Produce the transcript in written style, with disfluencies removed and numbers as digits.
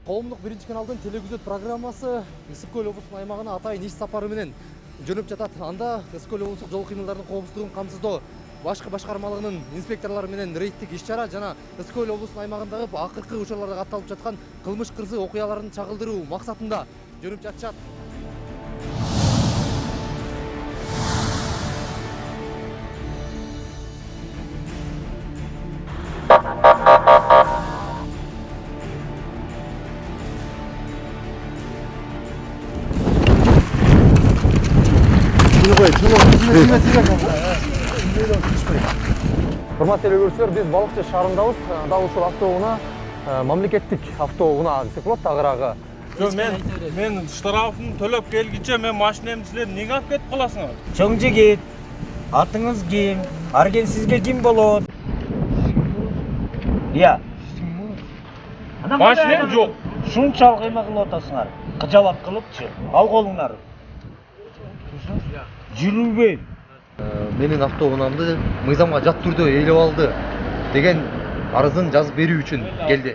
Коомдук биринчи каналдын телегүзөт программасы Ысык көл облусунун аймагына атайын иш сапары менен жөнөп жатат. Анда Ысык көл облустук жол кыймылдарынын коопсуздугун камсыздоо башкы башкармалыгынын инспекторлору менен рейдтик иш-чара жана Ысык көл облусунун аймагындагы акыркы учурларда катталып жаткан кылмыш кырсык окуяларын чагылдыруу максатында жөнөп жатышат. Урматтуу көрүүчүлөр, биз Балыкчы шаарындабыз. Дал ушул автоунаа мамлекеттик автоунаа десек болот, агыраагы. Мен штрафын төлөп келгиче мен машинемди силер эмнеге алып кетип каласыңар? Чоң жигит, атыңыз ким? Арген сизге ким болот? Ия. Машинем жок. Шунчалык эме кылып атасыңар. Кыжалак кылыпчы. Ал колуңнарды. Жүрүүбөй. Менин автоунаамды мыйзамга жат түрдө ээлеп алды деген арызын жазып берүү үчүн келди.